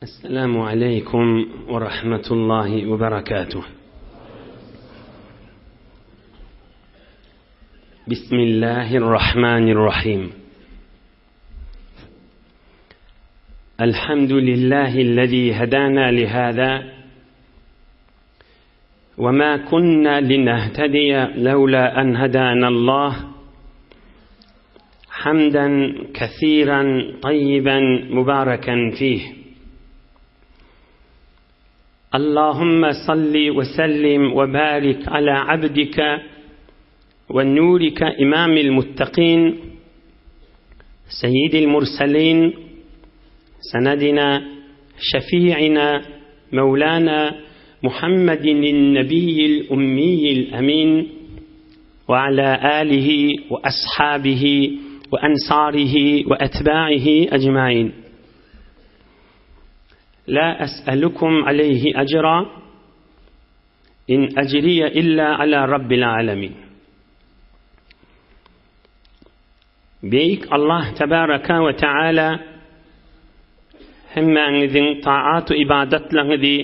السلام عليكم ورحمة الله وبركاته. بسم الله الرحمن الرحيم. الحمد لله الذي هدانا لهذا وما كنا لنهتدي لولا أن هدانا الله، حمدا كثيرا طيبا مباركا فيه. اللهم صل وسلم وبارك على عبدك ونورك إمام المتقين سيد المرسلين سندنا شفيعنا مولانا محمد النبي الأمي الأمين، وعلى آله وأصحابه وأنصاره وأتباعه أجمعين. لا أسألكم عليه أجرا إن أجري إلا على رب العالمين. بيك الله تبارك وتعالى همّن طاعات إبادت لغدي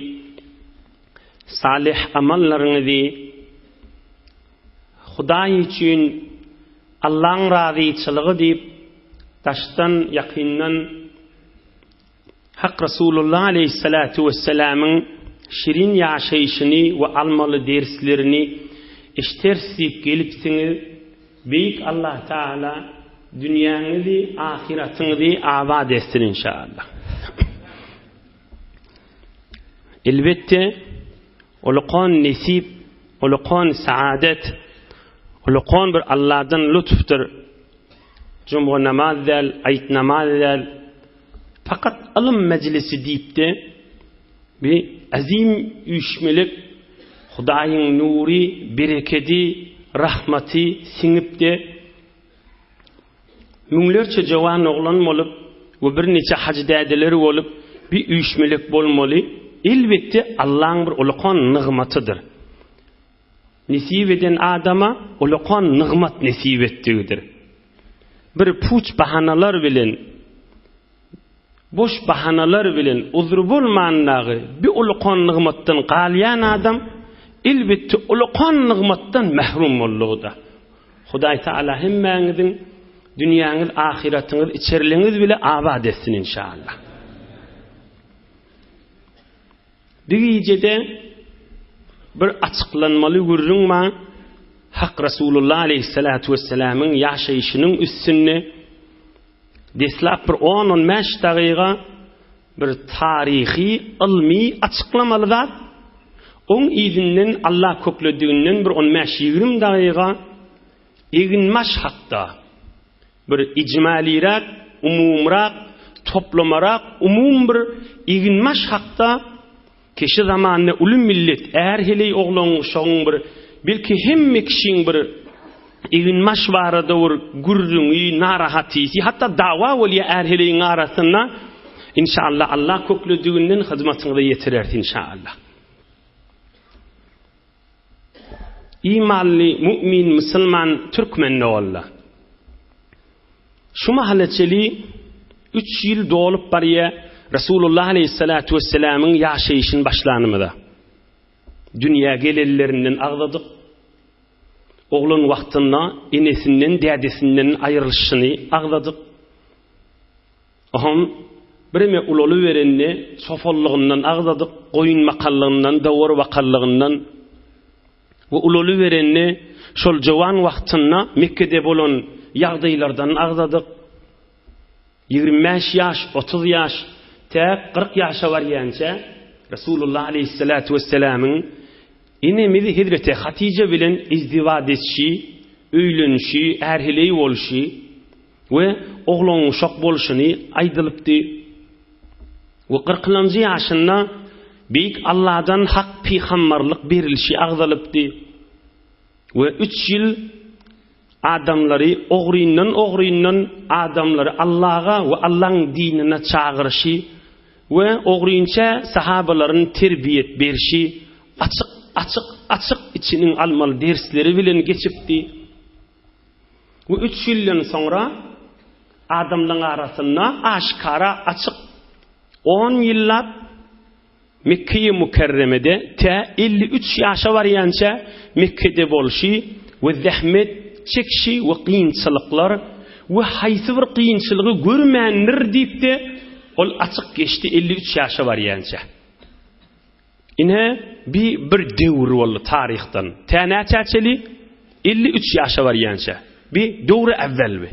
صالح أمل لغدي خداي için Allah'ın razı deyip taştan yakından Hak Resulullah Aleyhisselatu Vesselam'ın şirin yaşayışını ve almalı derslerini iştersip gelipsiniz. Büyük Allah Teala dünyanızı, ahiretinizi abad etsin inşallah. Elbette uluqan nesip, uluqan saadet, uluqan bir Allah'dan lütuftur. Cumhur namaz del, ayet namaz del. Fakat alım meclisi deyip de bir azim üşmelik Hudayın nuri, bereketi, rahmeti sinip de münglerçe cavan oğlan olup ve bir neçe hacdedeleri olup bir üşmelik bolmalı. Elbette Allah'ın bir uluqan nığmatıdır. Nesip eden adama uluqan nığmat nesip ettiğidir. Bir puç bahanalar bilen, boş bahanalar bilen uzru bolmanlığı bir uluqan nığmattan qaliyan adam elbette uluqan nığmattan mahrum bolluğuda. Huday Teala hemmenizin dünyanız, ahiretiniz, içerliğiniz bile abad etsin inşallah. Bir gecede bir açıklanmalı görünme Hak Resulullah Aleyhisselatu Vesselam'ın yaşayışının üstünde deslap bir 10-15 dakika bir tarihi, ilmi açıklamalı da onun izinden Allah köklediğinden bir 15-20 dakika eginmaş hatta bir icmalirak, umumrak, toplamarak, umum bir eginmaş hatta kişi zamanında ulum millet eğer hele oğlan şoğun bir belki hem kişinin bir eginmaş varada bir gürrünü, narahatisi hatta dava veliye eğer hele arasında inşallah Allah köklediğinden hizmetini de yetirir inşallah. İmanlı, mümin, Müslüman, Türkmen ne olla? Şu mahalleceli 3 yıl dolup bariye Resulullah Aleyhisselatu Vesselam'ın yaşayışın başlanımıda. Dünya gelirlerinden ağladık. Oğlun vaktinde enesinden, dedesinden ayrılışını ağladık. Aham birime ulolu verenine sofallığından ağladık. Koyun makallığından, davur vakallığından ve ulolu verenine şol cavan vaktinde Mekke'de bolan yağdaylardan ağladık. 25 yaş, 30 yaş, 40 yaşa var yanca Resulullah Aleyhisselatu Vesselam'ın inemizi Hazreti Hatice bilen izdivad etşi, öylünşi, erhileyi olşi ve oğlunun şok bolşunu aydılıptı. Ve 40. yaşında büyük Allah'dan hak peygamberlik berilişi ağdalıptı. Ve 3 yıl adamları oğruyundan adamları Allah'a ve Allah'ın dinine çağırışı ve oğruyunca sahabaların terbiyet berişi açık içinin almalı dersleri bilen geçipti. Ve 3 yıldan sonra adamların arasında aşkara açık 10 yıllap Mekke-i Mukerreme'de te 53 yaşa varyança Mekke'de bolşi ve zahmet çekşi ve kıyınçılıklar ve haysi bir kıyınçılığı görmenir deyip de ol açık geçti 53 yaşa varyança. Ine bir devr oldu tarihten. Te ne çerçeli 53 yaşa varyança. Bir devre evvel bir.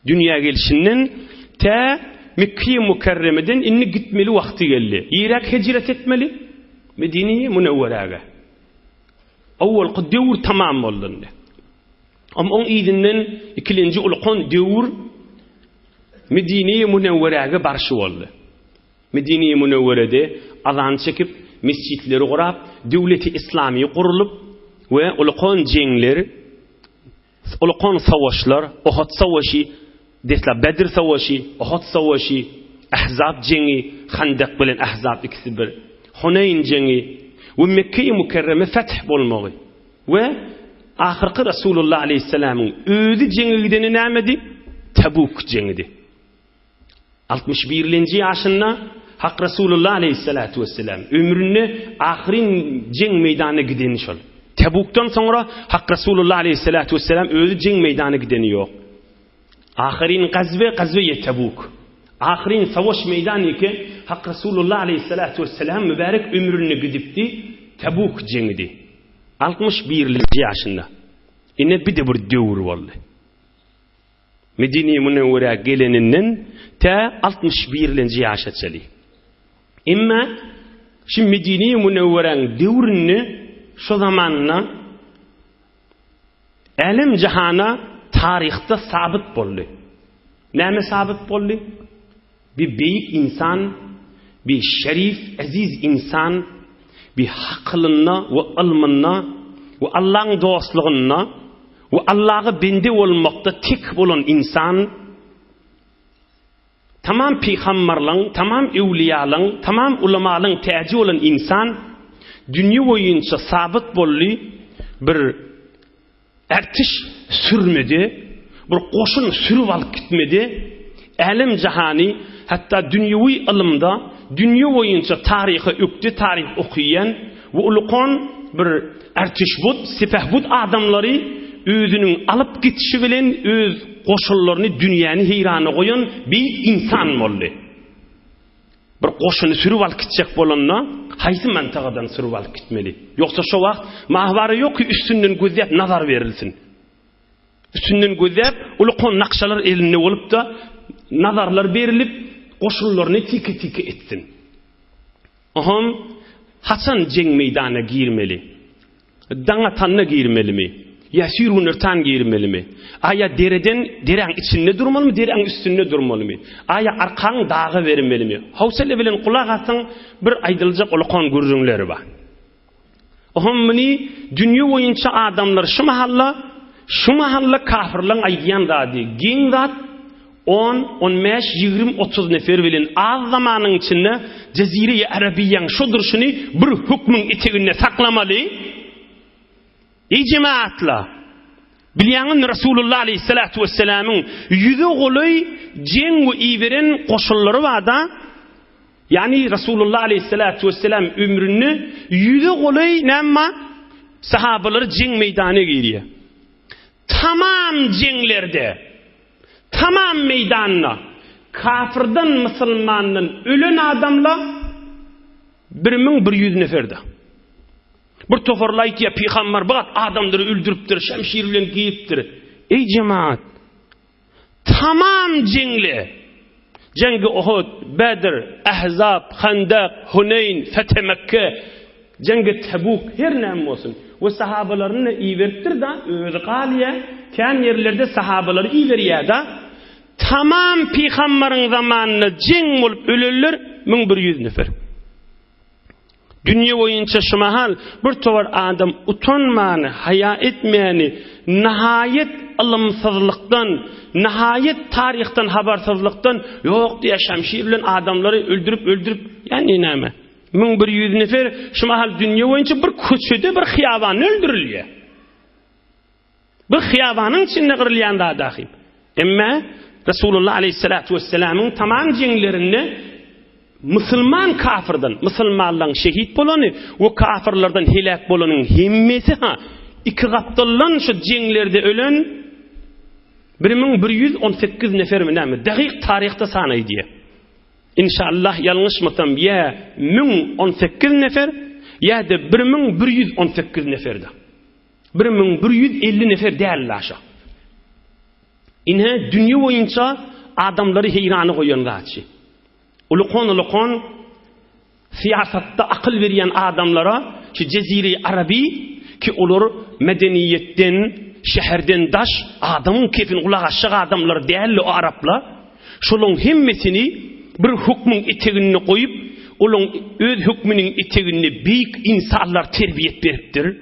Dünya gelişinin te Mekke-i Mukerreme'den inni gitmeli vakti geldi. Irak hicret etmeli Medine-i Münevvere'ye. Awwal devr tamam oldu. Ama on izinden ikinci ulqon devr Medine-i Münevvere'ye barşı oldu. Medine-i Münevvere'de azan çekip mescitleri kurap, devleti İslami kurulup ve ulqon jengler, ulqon savaşlar, Uhud savaşı, desla Bedir savaşı, Uhud savaşı, Ahzab jengi, Khandaq bilen Ahzab ikisi bir, Hunayn jengi ve Mekke-i Mukerreme feth bolmagy ve ahirki Resulullah aleyhisselam'ın özü jengi gideni nämedi? Tabuk jengidi. 61. yaşında Hak Resulullah aleyhissalatu vesselam ömrünü ahirin jeng meydanına gideni şol. Tabuk'tan sonra Hak Resulullah aleyhissalatu vesselam özü jeng meydanına gideni yok. Ahirin gazve Tabuk. Ahirin savaş meydanı ki Hak Resulullah aleyhissalatu vesselam mübarek ömrünü gidipti Tabuk jengidi. 61. yaşında. Yine bir de bir devr oldu. Medine-i Münevvere geleninden ta 61. yaşa çeli. Ama şimdi Medine-i Münevvere'nin devrini şu zamanla alim cihana tarihte sabit boldu. Näme sabit boldu? Bir büyük insan, bir şerif, aziz insan, bir hakkılına ve ilmına ve Allah'ın dostluğuna ve Allah'a bende olmakta tek olan insan, tamam peygamberlerin, tamam evliyaların, tamam ulamaların tacı olan insan, dünya boyunca sabit bollu bir ertiş sürmedi, bir koşun sürüp alıp gitmedi. Alim cihani, hatta dünyevi ilimda, dünya boyunca tarihi öktü, tarih okuyan ve ulukon bir ertişbud, sipehbud adamları özünün alıp gitişi bilen öz koşullarını dünyanı heyrana koyan bir insan oldu. Bir koşunu sürüp alıp gidecek bolanına haysi mantığadan sürüp alıp gitmeli. Yoksa şu vakt mahvarı yok ki üstünden gözlep nazar verilsin. Üstünden gözlep ulukon nakşalar eline olup da nazarlar verilip koşullarını tiki etsin. Aham haçan jeng meydana girmeli. Dana tanına girmeli mi? Yasir nırtan girmeli mi? Aya dereğin içinde durmalı mı? Dereğin üstünde durmalı mı? Aya arkan dağı vermeli mi? Havselle bilen kulak atın bir aydılacak ulukon görünleri var. Aham dünya boyunca adamlar şu mahalla kafirlan ayyan dadı. Gen dat 10, 15, 20, 30 nefer bilen az zamanın içinde Cezire-i Arabiyan şu duruşunu bir hükmün eteğine saklamalı. Ey cemaatla, bilyanın Resulullah aleyhissalatu vesselam'ın yüzü golay jeng ve iveren koşulları var da, yani Resulullah aleyhissalatu vesselam ömrünü yüzü golay nema sahabaları jeng meydana giriyor. Tamam jenglerde, tamam meydanına kafirden Müslümanın ölen adamla 1100 neferde. Bir tofarlayık ya peygamber bağat adamları öldürüptür, şemşirlen giyiptir. Ey cemaat, tamam jengle, jengi Uhud, Bedir, Ahzab, Khandaq, Hunayn, Fetih Mekke, jengi Tabuk her neyim olsun. Ve sahabalarını iyi veriptir da özü qaliye, kan yerlerde sahabaları iyi veriyor da tamam peygamberin zamanını jeng olup ölürler 1100 nefer. Dünya boyunca şu mahal bir tovar adam utanmanı, haya etmeyeni, nihayet ilimsizlikten, nihayet tarihten habersizlikten yok diye şemşirlen adamları öldürüp yani neyme? 1100 nefer şu mahal dünya boyunca bir köşede bir hiyabanı öldürülüyor. Bir hiyabanın içinde kırılyan daha dahil. Ama Resulullah aleyhissalatu vesselam'ın tamam jenglerini Müslüman kafirden, Müslümanların şehit bolanı, o kafirlerden helak bolanın himmesi ha, iki kaptallan şu cenglerde ölen 1118 nefer mi näme? Daqiq tarihte sanay diye. İnşallah yanlışmasam ya 1018 nefer ya da 1118 neferde. 1150 nefer değerli aşağı. İnhe dünya boyunca adamları heyranı koyan zatçı. Ulukon siyasatta akıl veriyen adamlara ki Cezire-i Arabi ki olur medeniyetten, şehirden daş adamın kefin kulağı aşağı adamlar değerli o Arapla şolun himmesini bir hükmün iteğini koyup onun öz hükmünün iteğini büyük insanlar terbiyet veriptir.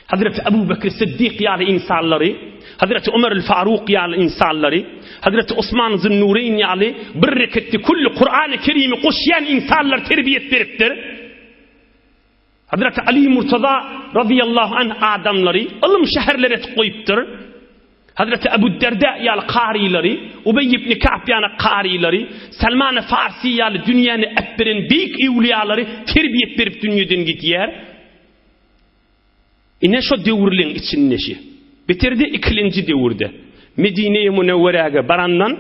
Hazreti Ebu Bekir Sıddık yani insanları, Hazreti Ömer el-Faruk yani insanları, Hazreti Osman Zünnurayn yani bir rekette kullu Kur'an-ı Kerim'i koşayan insanlar terbiyet veriptir. Hazreti Ali Murtaza radıyallahu anh adamları ilim şehirlere koyuptur. Hazreti Ebu Derda yani qarileri, Ubey ibn Ka'b yani qarileri, Salman-ı Farsi yani dünyanın ekberin büyük evliyaları terbiyet verip dünyadan gittiler. İne şu devirlerin içinde şey. Bitirdi ikinci devirde. Medine-i Münevvere'ye barandan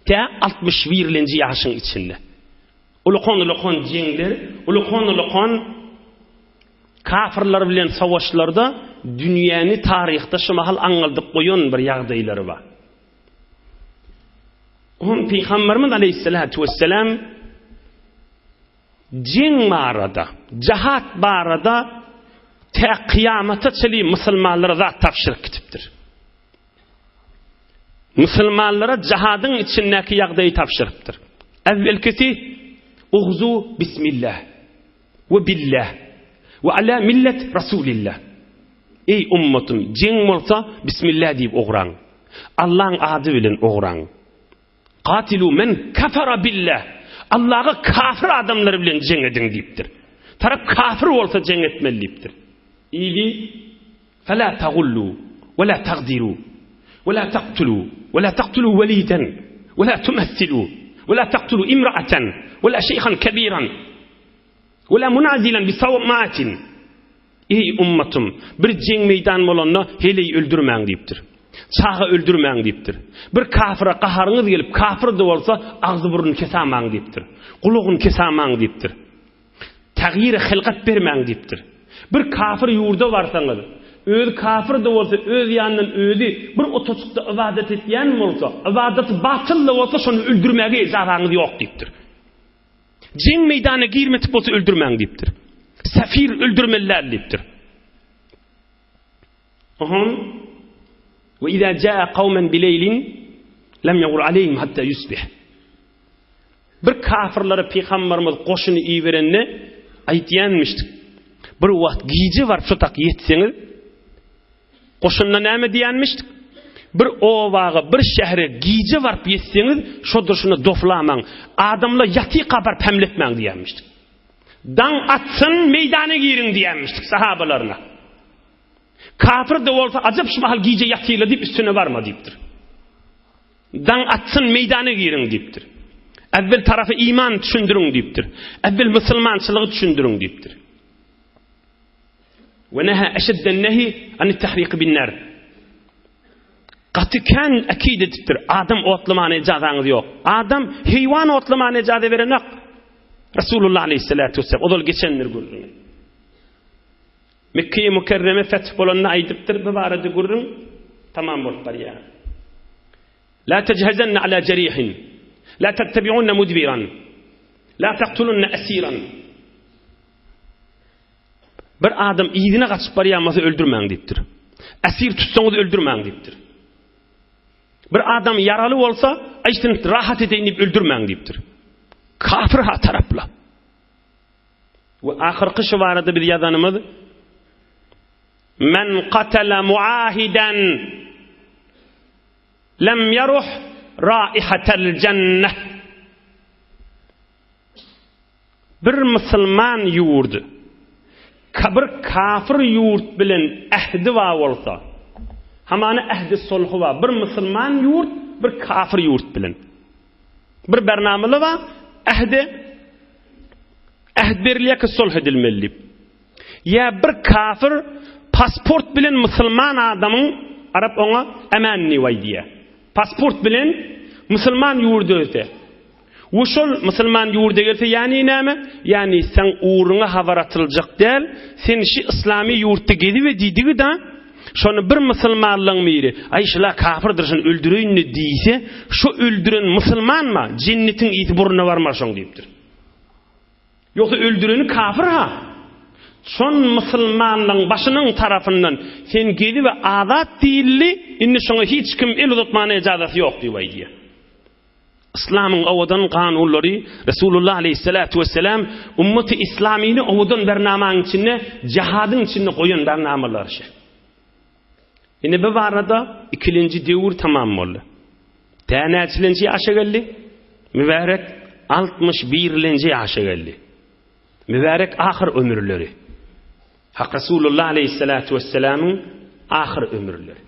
ta 61. yaşın içinde. Ulukon cengler, ulukon kafirler bilen savaşlarda dünyanı tarihte şu mahal anıldık koyun bir yağdayları var. Onun Peygamberimiz Aleyhisselatü Vesselam ceng mağarada, cihat mağarada ta kıyamata çeli Müslümanlara da tavşirk kitiptir. Müslümanlara cihadın içindeki yağdayı tavşiriptir. Evvelkisi uğzu bismillah ve billah ve ala millet Resulillah. Ey ummetim, ceng olsa bismillah deyip oğran. Allah'ın adı bilen oğran. Qatilu men kafara billah. Allah'a kafir adamları bilen ceng edin deyiptir. Taraf kafir olsa ceng etmeli deyiptir. İyi فَلَا تَغُلُّوا وَلَا تَغْدِرُوا وَلَا تَقْتُلُوا وَلَا تَقْتُلُوا وَلِيدًا وَلَا تُمَثِّلُوا وَلَا تَقْتُلُوا إِمْرَأَةً وَلَا شَيْخًا كَبِيرًا وَلَا مُنَازِلًا بِصَوْمَاتٍ. Ey ummetim, bir ceng meydan bolanna heleyi öldürmeyin deyiptir. Çağı öldürmeyin deyiptir. Bir kafire qaharınız gelip kafir de olsa ağzı burnunu kesameyin deyiptir. Kuluğunu kesameyin deyiptir. Tağyir-i hilqat vermeyin deyiptir. Bir kafir yurda varsanız, öz kafir de olsa öz yanından özü bir otoçukta ibadet etyen mi olsa, ibadeti batılla olsa şunu öldürmeye zararınız yok deyiptir. Ceng meydana girmetip olsa öldürmeyin deyiptir. Safir öldürmeler deyiptir. Ve izâ câe kavmen bileylin lem yağur aleyhim hatta yusbih. Bir kafirlere Peygamberimiz koşunu iyi verenine aytyanmıştık. Bir vaqt giyici var şu tak yetseniz koşunna näme diýänmişdik? Bir owaga bir şähre giyici var yetseniz şodur şunu doflamaň adamla ýaty gabar pemletmäň diýänmişdik. Dan atsın meydana girin diýänmişdik sahabalarına. Kafir de bolsa ajab şu mahal giyici ýatyla diýip üstüne barma diýipdir. Dan atsın meydana girin diýipdir. Evvel tarafı iman düşündürün diýipdir. Evvel musulmançylygy düşündürün diýipdir. ونهى أشد النهي عن التحريق بالنار. قد كان أكيد تتر آدم أطلمان إجازة yok. Adam hayvan otlaman icazı veren yok. Resulullah Aleyhisselatü Vesselam odol geçenler görürüm. Mekke'ye mükerreme feth bolanına aydıptır bu barada görürüm. Tamam boluplar ya. La tejhezenne ala cerihin. La tettebi'unne mudbiran. La taqtulunne esiran. Bir adam iyidine kaçıp barıyamasa öldürmeyin deyiptir. Esir tutsanız öldürmeyin deyiptir. Bir adam yaralı olsa ayştin rahat edeyim deyip öldürmeyin deyiptir. Kafir ha tarafla. Ve ahirki şu varada bir yazanımız men qatala muahiden lem yaruh raihatel cenneh. Bir Müslüman yurdu kabir kafir yurt bilen ahdi va bolsa hamana ahdi sulhu va bir musulman yurt bir kafir yurt bilen bir bernamely va ahd berilýär ki sulh edilmeli. Ya bir kafir pasport bilen musulman adamın Arap ona emanni waydiýär. Pasport bilen musulman ýurda öte. Uşol musulman ýurda gelse yani näme? Yani sen uğruna habar atyljak däl, sen şi islami ýurtda gedip we diýdigi da şonu bir musulmanlyň miri, ay şula kafirdir şonu öldüreýin diýse, şu öldüren musulmanma? Cennetin ýetiburuna barmar şoň diýipdir. Ýoksa öldüreni kafir ha. Şon musulmanlyň başynyň tarapyndan sen gedip we azat diýilli, indi şoňa hiç kim el uzatmana ijazat ýok diýýär. İslam'ın awadan kanunları Resulullah Aleyhissalatu vesselam ümmeti İslami'ni awadan bernamanyň içinde jihadın içinde koyun bernamalar şey. Indi bu arada ikinci devir tamam boldy. Täneçilinci ýaşa geldi. Mübarek 61-nji ýaşa geldi. Mübarek ahir ömürleri. Hak Resulullah Aleyhissalatu vesselam'ın ahir ömürleri.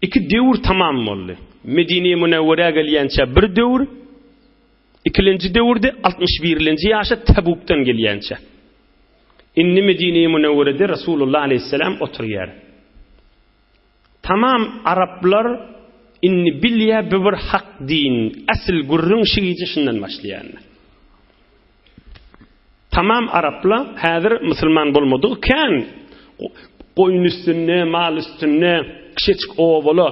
İki devir tamam boldy. Medine-i Münewwere gelýänçe bir döwür, ikinji döwürde 61-nji ýaşa Tabukdan gelýänçe. Inni Medine-i Münewwerede Resulullah aleyhisselam oturýar. Tamam Araplar inni bilýär bir hak din, asl gurrun şiýiçi şundan başlaýar. Tamam Araplar häzir musulman bolmadyk kan goýun üstünde, mal üstünde, kişiçik owaly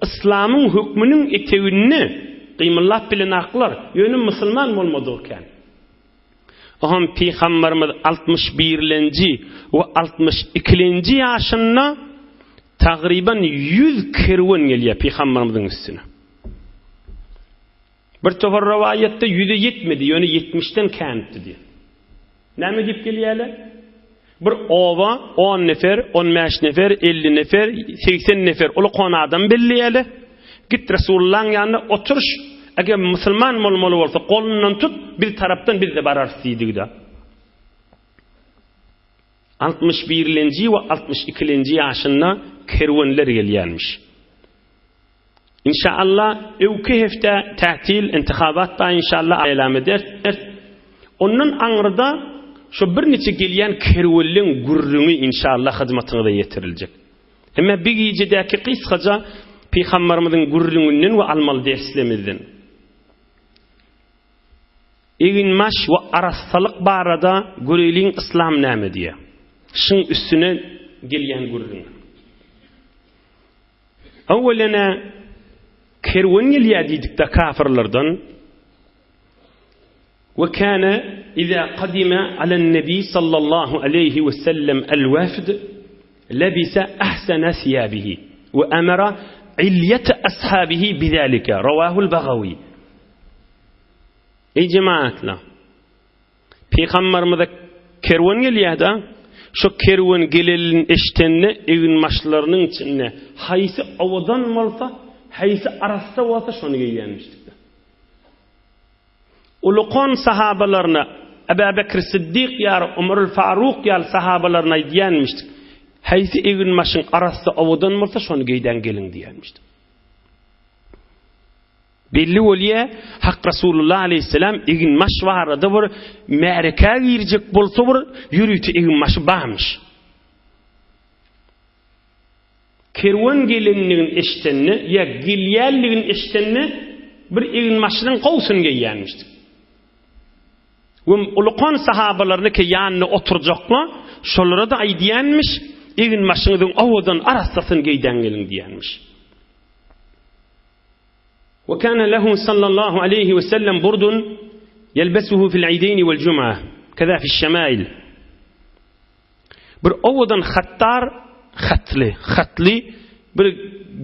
İslam'ın hükmünün etewini kıymallap bilen aklar yönü musulman bolmadykan. Aham Peygamberimiz 61-nji we 62-nji ýaşynda tagriban 100 kerwen gelýär Peygamberimizin üstüne. Bir tofar rivayette 100'e yetmedi, ýöne 70'den kämpdi diýär. Näme dip gelýärler? Bir ova 10 nefer, 15 nefer, 50 nefer, 80 nefer ulu kon adam belliýärler. Git Resulullah'ın ýanyna oturuş. Eger musulman bolmaly bolsa golundan tut, bir tarapdan bir de barar diýdi. 61-nji we 62-nji ýaşynda kerwenler gelýärmiş. İnşallah öwki hefte tätil intihabatda inşallah eýlem eder. Ondan aňyrda şu bir neçe gelýän kerwelliň gurrüňi inşallah hyzmatyňyza ýetiriljek. Hemme bir gijidäki kysgaça Peygamberimiziň gurrüňinden we almaly derslerimizden. Egin maş we arasalyk barada göreliň İslam näme diýär. Şun üstüne gelýän gurrüň. Awwelena kerwen gelýär diýdik de kafirlerden. وكان إذا قدم على النبي صلى الله عليه وسلم الوفد لبس أحسن ثيابه وأمر علية أصحابه بذلك رواه البغوي. أي جماعة لا Peygamberimiz kerwen gelýärdi. Şu kerwen gelelin eştenni evin maşlarynyň içinde haýsy awadan bolsa, haýsy arasda bolsa şonu giýýänmişdi. Ulukon sahabalarına Ebu Bekir Siddiq ýa Umar Faruq ýa sahabalarına diýenmişdik. Haýsy egin maşyň arasda awadan bolsa şonu giýden gelin diýenmişdi. Belli bolýar, Hak Resulullah aleyhisselam egin maş barada bir märeke girjek bolsa bir ýürüti egin maşy barmyş. Kerwen gelinligin eştenni ýa gilýärligin eştenni bir egin maşynyň gowsuny giýýänmişdi. Ulukon sahabalarını ki yanına oturacaklar, şolara da diýenmiş, egin maşynyň awadan arastasyn giýden gelin diýenmiş. Ve kana lahu sallallahu aleyhi ve sellem burdun yelbesuhu fil iidayn vel cum'a, keza fi şemail. Bir awadan hatly bir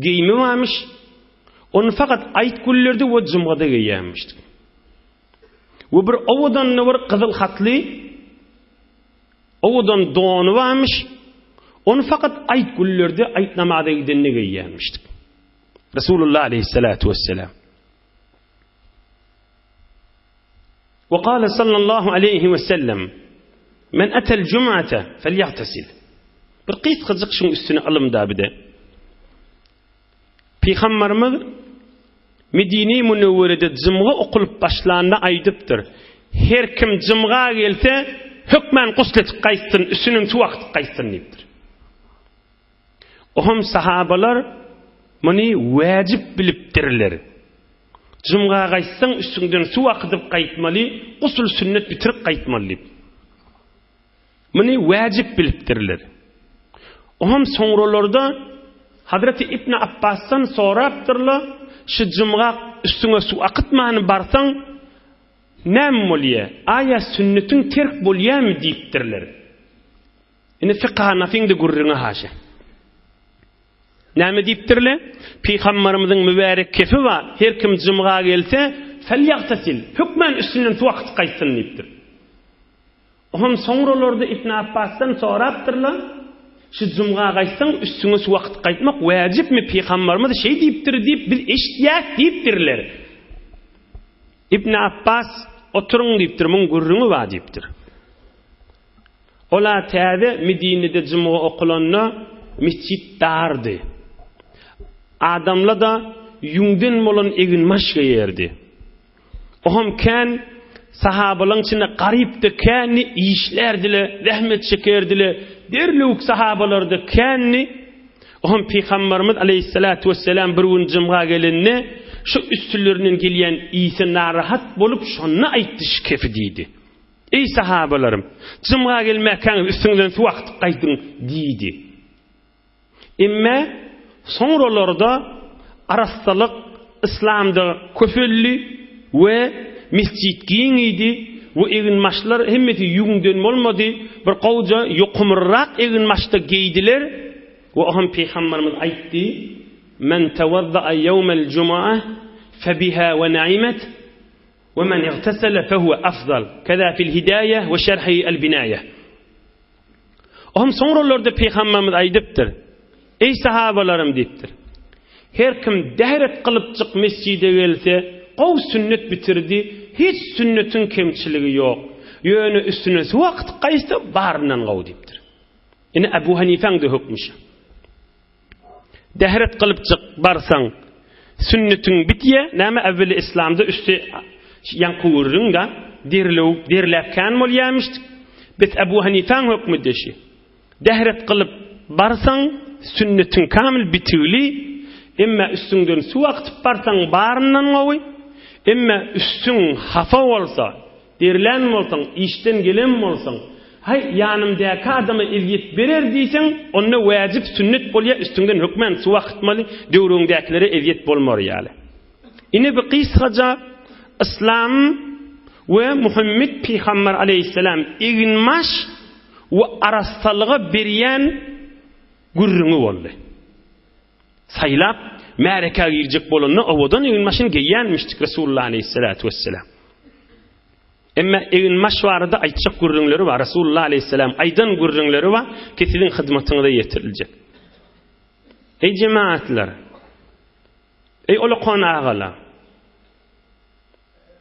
giyimi varmış. Onu fakat ayet günlerde we cum'ada giýýänmişdi. Ve bir awadan bir kızıl hatly awadan donu varmış. Onu fakat ayet günlerde ayet namazda gidenine giýýänmişdi. Resulullah aleyhissalatu vesselam. Ve qala sallallahu aleyhi ve sellem men atel cum'ata felyaghtasil. Bir kysgaçyk şuň üstüne alımda bide. Peygamberimiz Medine-i Münevvere'de cımğa okulup başlanına aydıptır. Her kim cımğa gelse hükmen gusletip kaysın, üstünün tu vakit kaysın deyiptir. Ohum sahabalar bunu vacip biliptirler. Cımğa kaysın, üstünden su vakıtıp kaytmalı, gusul sünnet bitirip kaytmalı. Bunu vacip biliptirler. Ohum sonralarda Hazreti İbn Abbas'tan soraptırlar, şu cımğa üstüne su akıtmanı barsan, nem bolye, aya sünnetin terk bolye mi deyiptirler. Yine fiqha nafinde gurruna haşa. Näme deyipdirler? Peygamberimizin mübarek kefi var. Her kim cımğa gelse, "Felyagtasil." Hükmen üstünden tu vaqt qaysın deyipdir. Ohum sonralarda İbn Abbas'tan soraptırlar, şu cımğa qaysın üstüne su vaqt qaytmak vacip mi? Peygamberimiz şey deyipdir deyip biz eştiyat deyipdirler. İbn Abbas oturun deyipdir, mun gurrunu var deyipdir. Ola täze Medine'de cımğa okulanna mescit dardı. Adamla da yüngden bolan egin maşga yerdi. Ohum kan sahabaların içinde garipdi, kanni işlerdiler, rahmet çekerdiler. Derlük sahabalarda kanni ohum Peygamberimiz aleyhissalatu vesselam bir gün cımğa gelinne şu üstüllerinin gelen iyisi narahat bolup şonna aytdı kefi deydi. Ey sahabalarım, cımğa gelmeken üstünden su vaqt qaydın deydi. Emme sonralarda arastalık İslam'da köfülli ve mescid giyin idi ve egin maşlar hemmeti yüngden olmadı, bir qavca yuqumurraq egin maşta giydiler ve ohum Peygamberimiz aytdı, "Men tawadda'a yawmal cum'a febiha ve na'imat ve men igtasala fehuve afdal." Kaza fil hidayeh ve şerhi el-binayeh. Ohum sonralarda Peygamberimiz aydıptır. Ey sahabalarım deyiptir. Her kim dehret kılıp çık mescide gelse, qav sünnet bitirdi, hiç sünnetin kemçiligi yok. Yönü üstüne vaqt qaysa barından qav deyiptir. Yine Ebu Hanife'nin de hükmüşü. Dehret kılıp çık barsan, sünnetin bitiye, näme evveli İslam'da üstü yankıvırın da derlefkan mol yamıştık. Biz Ebu Hanife'nin hükmü deşi. Dehret kılıp barsan, sünnetin kamil bitirli, emme üstünden su akıtıp barsan barından qavi, emme üstün hafa olsa, derlen olsan, işten gelen olsan, hay yanımdaki adama ilgit verer deysen, onunla vacip sünnet bolya üstünden hükmen su akıtmalı, devrundakilere ilgit bolmar yali. Yine bir kısaca İslam ve Muhammed Peygamber aleyhisselam iginmaş ve arastalığı beriyen gurrunu oldu. Saylap, məreka girecek bolanını ovadan eğilmaşını giyyenmiştik Resulullah aleyhissalatu vesselam. Ama eğilmaş vardı aytacak gurrunları var. Resulullah aleyhisselam aydan gurrunları var ki sizin hizmetine de yetirilecek. Ey cemaatler, ey olukon ağalar,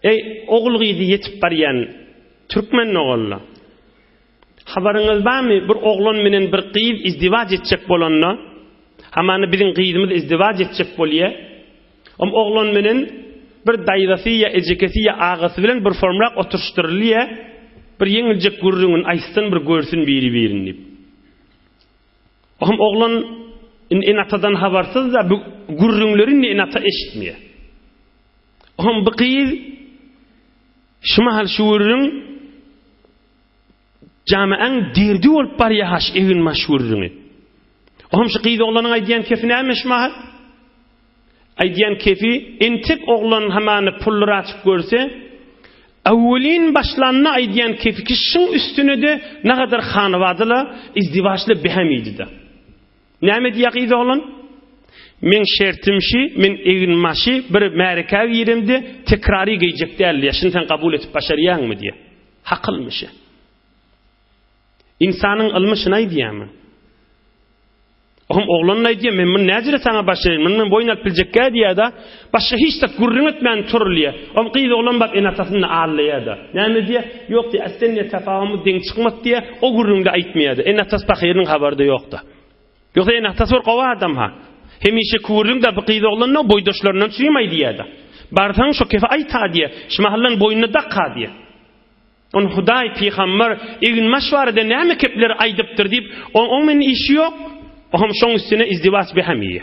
ey oğul giydi yetip bariyen Türkmen oğullar, haberiniz var mı? Bir oğlan menen bir kıyız izdivac edecek bolanına, hamanı bizim kıyızımız izdivac edecek bolye, oğlan menen bir daydasıya, ecekesiya ağası bilen bir formrak oturuşturuluya, bir yenilecek gurrunun aysın bir görsün biri deyip. Oğlan inatadan habersız da bu gurrunların inata eşitmiyor. Bu kıyız şumahal şuurun cami'an derdi olup bar yahaş evin maşhurunu. Ohum şu qiydi oğlanın aydiyan kefi neymiş mahal? Aydiyan kefi entek oğlanın hamanı pulları açıp görse, evvelin başlanına aydiyan kefi ki şun üstüne de ne kadar xanıvadıla izdivaçlı behamiydi de. Neyme diye qiydi oğlan? Men şertimşi, men evin maşı bir mərika yerimde tekrari giyecek derli. Yaşını sen kabul etip başarayan mı diye. Hakılmışı. İnsanın almışı ne diyemem? Oğlan ne diyemem? Men necire sana başarayım? Men boyun alpilecek diye da başka hiç de gurrun etmeyen turluya. Qiydi oğlan bak enatasını ağırlaya da. Yani diye yok diye aslında tefahümü denk çıkmak diye o gurrun da aytmaya da. Enatas bakıyırın haberde yok da. Yoksa enatası var kova adam ha. Hemişe kuvurun da bıqıydı olanla boydaşlarından suymaydı ya da. Bartan şu kefe ayta diye. Şmahallan boynuna dakka diye. On Huday peygamber egin maşvarada näme kepleri aydıptır deyip on men işi yok. Oham şoň üstüne izdivaç behemiye.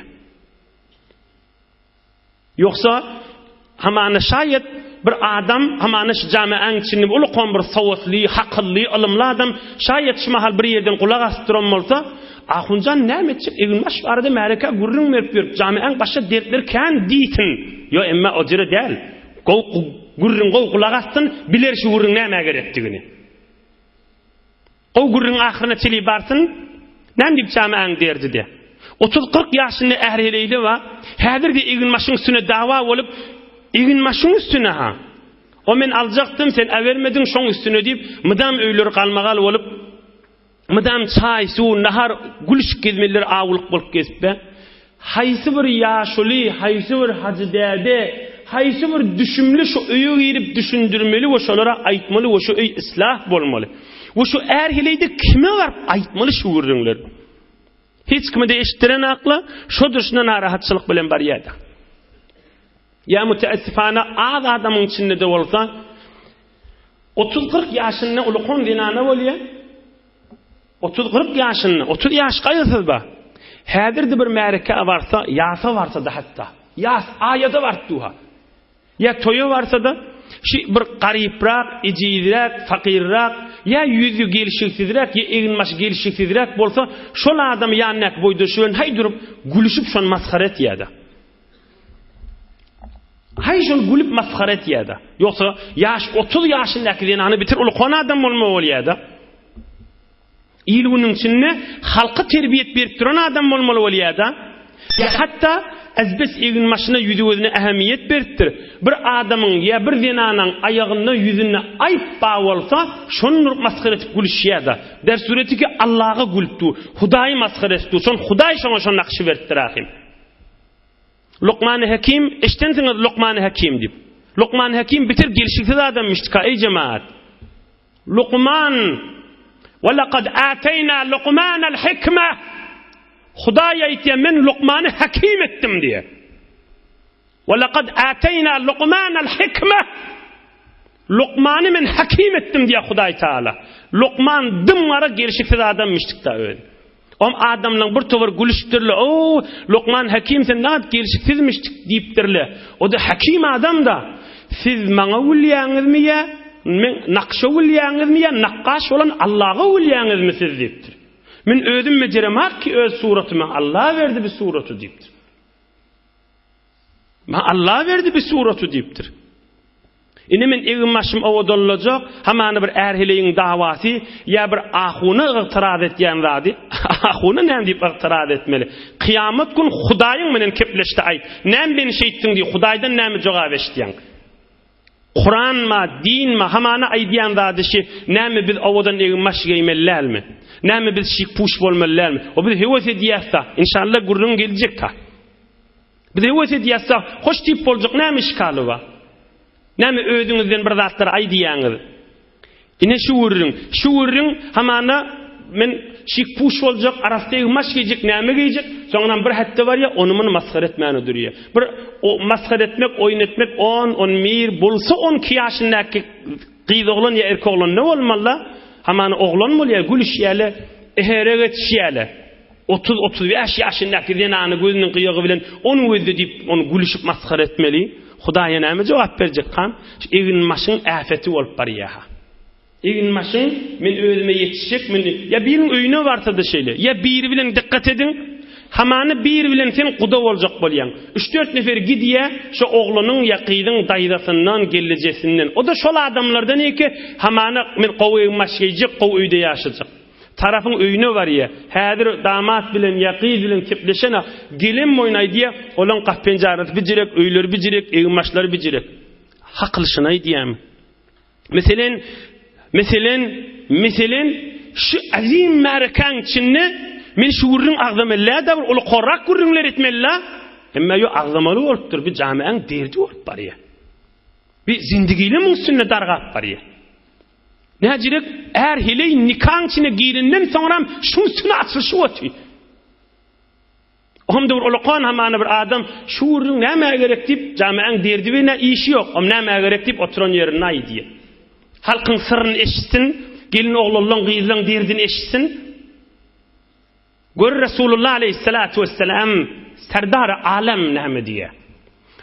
Yoksa hamana şayet bir adam hamana şu jamiaň içinde ulukon bir sawatly, hakylly, ilmli adam şayet şu mahal bir yerden kulak astıran bolsa, ahuncan näme etjek egin maşvarada märeka gurrun berip jamiaň başa dertler kan diýtin. Yo emma o jere däl. Gurrun kulak astın biler şu gurrun näme gerekdigini. O gurrun ahyrına çeli barsın, näme diýip jamiaň derdi de. 30-40 ýaşynda ähreleydi we häzirde egin maşyň üstüne dawa bolup egin maşyň üstüne ha. O men aljaktym sen avermedin şoň üstüne diýip mydam öýleri galmagal bolup mydam çay, su, nahar, gülüş gezmeler awlyk bolup kesipbe. Haýsy bir ýaşuly, haýsy bir hajydäde, haýsy bir düşünmeli şu öýe girip düşündirmeli we şolara aýtmaly we şu öý islah bolmaly. We şu ähreleydi kime barp aýtmaly şu gurrunlar. Hiç kimi de eşittiren akla şu düşüne narahatçılık bilen bar ýa-da. Ya müteessifana az adamın içinde de olsa 30-40 ýaşynda ulukon dinana bolýar. 30-40 ýaşynda, 30 ýaş gaýsız ba. Häzirde bir märeke barsa, ýasa barsa da hatta. Ýas aýada bartuha. Ya toyu varsa da şu bir gariprak, ejizrak, fakirrak, ya yüzü gelişiksizrak, ya egin maşı gelişiksizrak bolsa, şol adam ýanyk boýda şön hay durup gülüşüp şon maskaret ýa-da. Hay şol gülüp maskaret ýa-da. Ýoksa ýaş 30 ýaşyndaky dinany bitir ulukon adam bolma bolýar-da. İlgünün içinde halka terbiyet berip duran adam bolmaly bolýar-da. Ya hatta azbes egin maşyna ýüzüne ähemiyet beripdir. Bir adamyň ya bir dinanyň aýagyna ýüzüne aýp ba bolsa, şonu maskara etip gülüşýär-da. Der sureti ki Allah'a gülüpdi, Hudaý maskara etdi. Şon Hudaý şoňa şon nakşy beripdir ahim. Luqman-ı Hakim, eştensiňiz Luqman-ı Hakim diýip. Luqman-ı Hakim bitir gelişiksiz adammışdyk ey jemaat. Luqman وَلَقَدْ آتَيْنَا لُقْمَانَ الْحِكْمَةِ Hudaý aýtýar men Luqmany hakim etdim diye. وَلَقَدْ آتَيْنَا لُقْمَانَ الْحِكْمَةِ Luqmany men hakim etdim diye Hudaý Taala. Luqman dymara gelişiksiz adammışdyk da öyle. Om adamlaryň bir towar gülüşdirle, "O Luqman hakim sen näme gelişiksizmişdik" diýipdirle. O da hakim adam da. Siz maňa ulýaňyzmy ýa? Men nakşa ulýaňyzmy ýa? Nakkaş bolan Allah'a ulýaňyzmy siz diýipdir. Men özüm meceremak ki öz suratyma Allah verdi bir suratu diýipdir. Ma Allah verdi bir suratu diýipdir. Ine men egin maşym awadalyjak, hamany bir erheleýiň dawasy ýa bir ahuny ygtyraz etýän zady. Ahuny näme diýip ygtyraz etmeli? Kıyamet gün Hudaýyň menen kepleşdi aýt. Näme beni şeýtdiň diýip Hudaýdan näme jogap eşitdiň? Kur'an ma, din ma, hamana aýdýan zady şi, näme biz awadan egin maş giýmellermi? Näme biz şik puş bolmalylarmy? O biz hewes edýärsa, inşallah gurrun geljek ta. Biz hewes edýärsa, hoş diýip boljak näme işgaly bar? Näme özüňizden bir zatlar aýdýaňyz? Ine şu gurrun hamana men şik puş boljak, arasyda maş giýjek, näme giýjek? Soňran bir hatda bar ya, onu men maskara etmäni durýar. Bir o maskara etmek, oýun etmek 10 mir bolsa 12 ýaşyndaky gyz oglan ýa erkek oglan ne bolmaly? Hamany oglan bolýar, gülüşýärler, ehere geçýärler. 30-35 ýaşyndaky dinany gözüniň gyýygy bilen onu özde diýip onu gülüşüp maskara etmeli. Hudaýa näme jogap berjek kan? Egin maşyň äfeti bolup barýar. Egin maşyň men özüme ýetişik, men ya biriň öýüne barsa da şeýle. Ya biri bilen dikkat edin. Hamany bir bilen sen guda boljak bolýan. 3-4 nefer gidiýe şu oglanyň ýakydyň daýdasyndan gelejesinden. O da şol adamlardan eki hamany men gowy maşyjyk gowy öýde ýaşajak. Tarafyň öýüne barýa. Häzir damat bilen ýakydy bilen kepleşene gelin moýnay diýe olan gappenjarat bijirek, öýleri bijirek, egmaşlary bijirek. Haklyşyny aýdýam. Meselen şu azim märkan içinde men şu gurrun agzamalar da ol qorak gurrunlar etmella. Emma yo agzamaly bolupdyr, bir jamiaň derdi bolup barýar. Bir zindigiyle müsünne dargap barýar. Näjirek erheley nikah içine girinden sonra şunun üstüne açılışı otu. Onda bir ulaqan hamana bir adam şuurun näme gerek dip jamaň derdibine işi yok. Näme gerek dip oturan yerine aydy. Halkın sırrını eşitsin, gelin oğlunun kıyızlan derdini eşitsin. Gör Resulullah aleyhissalatu vesselam serdar alem näme diye.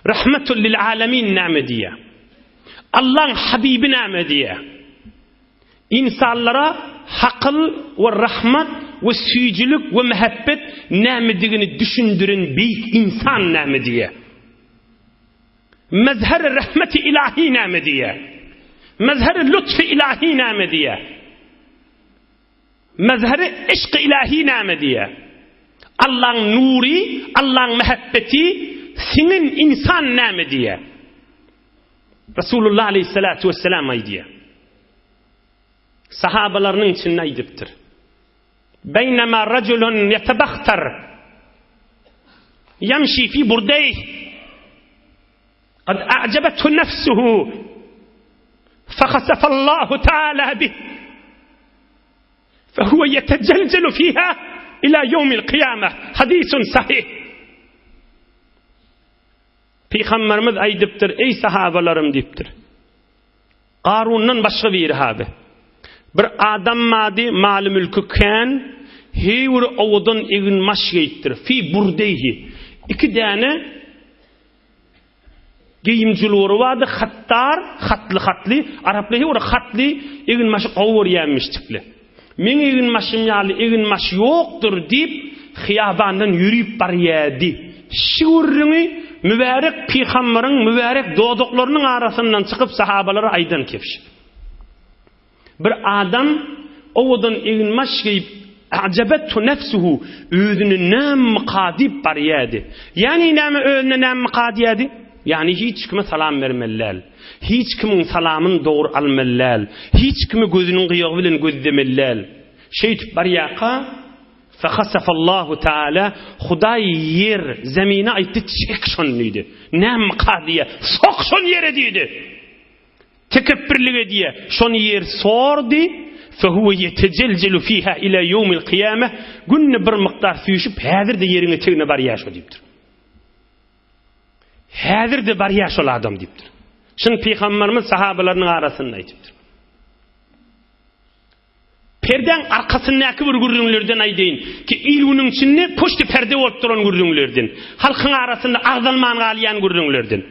Rahmetul lil alamin näme diye. Allah'ın habibi näme diye. İnsanlara hakıl ve rahmet ve süyücülük ve mehabbet nämedigini düşündüren büyük insan näme diye. Mezher rahmeti ilahi näme diye. Mezher-i lütf-i ilahi näme diye. Mezher-i eşk ilahi näme diye. Allah'ın nuri, Allah'ın mehabbeti senin insan näme diye. Resulullah aleyhissalatu vesselam aydiye. Sahabalarının içinde aydiptir. Beynema raculun yetebakhtar yamşi fi burdeyh kad a'cebetu nefsuhu فخسف الله تعالى به فهو يتجلجل فيها إلى يوم القيامة حديث صحيح. Peygamberimiz aydiptir, ey sahabalarım diptir. Qarun'dan başqa bir abi. Bir adam madi mal mülkü kan, heyur owadan egin maş geyttir. Fi burdeyhi. İki tane giyimcileri vardı, hatlı, Araplığı var, hatlı, egin maşı qavur yemiş tipli. Men egin maşım yalı, egin maş yoktur deyip, xiyabandan yürüyüp bariyadi. Şuurunu mübarek peygamberin, mübarek doğduklarının arasından çıkıp sahabalara aydan kepş. Bir adam, ovadan egin maş giyip, a'cebettu nefsuhu, özünü nam qadib bariyadi. Yani nam özünü nam qadiyadi? Yani hiç kime salam vermellal. Hiç kimin salamın doğru almellal. Hiç kimi gözünün qıyığı bilen gözdemellal. Şeytip bariyaqa fahasafallahu taala Huday yer zemine aytdı çek şonluydu. Nam qadiye sok şon yere deydi. Tekebbürlüge diye şon yer sordu. Fehuve yetecelcelu fiha ila yevmil qiyamah. Günne bir miqdar süyüşüp hazır da yerine tegine bariyaşo deyiptir. Hazır da bariyaş ol adam deyiptir. Şun peygamberimiz sahabalarının arasında aytiptir. Perden arkasındaki bir gürrünglerden aydeyin ki ilgunun içinde poşti perde olup duran gürrünglerden. Halkın arasında ağzalman galiyan gürrünglerden.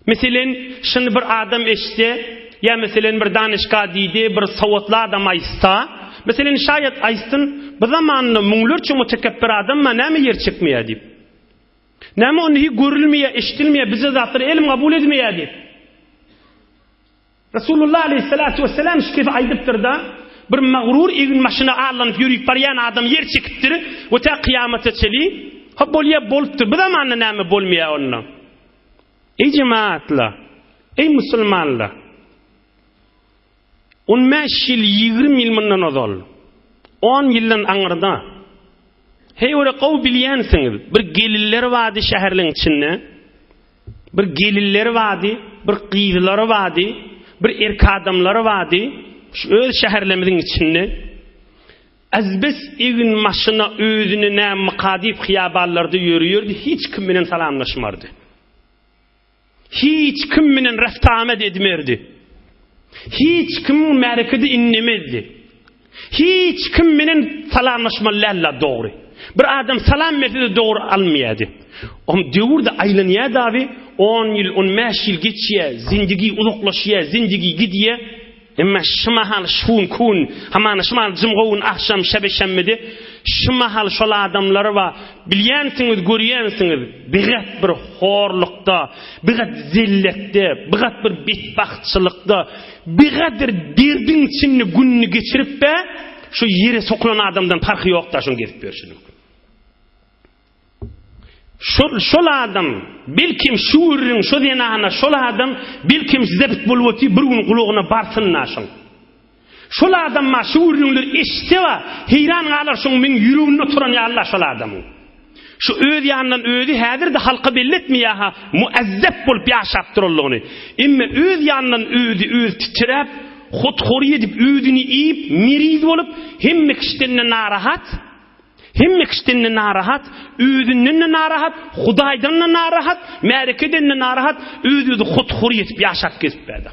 Mesela şun bir adam eşte ya mesela bir danışka deydi, bir savatlı adam aysta. Mesela şayet aystın bu zamanında muğlurçu mutekebbir adam ma näme yer çıkmaya deyip. Näme onu görülmeye, eşitilmeye, bize zatları elim kabul etmeye deyip. Resulullah aleyhissalatu vesselam şükef aydıptır da bir mağrur egin maşına ağlanıp yürüyüp barayan adam yer çekiptir ve ta kıyamata çeli ha bolya boluptur. Bu zamanında näme bolmaya onunla. Ey cemaatla, ey musulmanla 15 yıl 20 yıl bundan ozal 10 yıldan aňyrda hey ora qaw bilýänsiňiz bir geliller wadi şäherliň içinde bir geliller wadi bir qyýylar wadi bir erk adamlar wadi şu öz şäherlerimiziň içinde azbes egin maşyna özüne näme qadip xiyaballarda ýörýärdi hiç kim bilen salamlaşmardy hiç kim bilen raftamet edmerdi hiç kim merkedi innemezdi hiç kim bilen salamlaşmalarla doğru. Bir adam salam metidi doğru almayadı. Diyor da aylanyad abi 10 yıl 15 yıl geçiyor, zindagi uzaklaşıyor, zindagi gidiyor. Ama şumahal şun kun, haman şumal cumğun akşam şebeşemmedi. Şumahal şol adamları var. Bilýänsiňiz, görýänsiňiz, bigat bir horlukda, bigat zilletde, bigat bir bitbaxçylykda, bigadir derdin içinde günni geçirip be, şu yere sokulan adamdan farkı yok da şunu gezip berşinim. Şol adam bilkim şuurun şu denahana şol adam bilkim zebit bulwati bir gün quluguna barsın naşın. Şol adam ma şuurunlar eşteva heyran galar şoň men ýüregimde turan ya Allah şol adamı. Şu öz ýandan özü häzir de halka belletmeýär ha muazzab bolup ýaşap duruldygyny. Emma öz ýandan öz titrep hutxori edip özüni iyip miriz bolup hemme kişilerine narahat Hem kişiden narahat, özünden narahat, Hudaýdan narahat, märkeden narahat, özü hutxuriyet ýaşap kesipdi.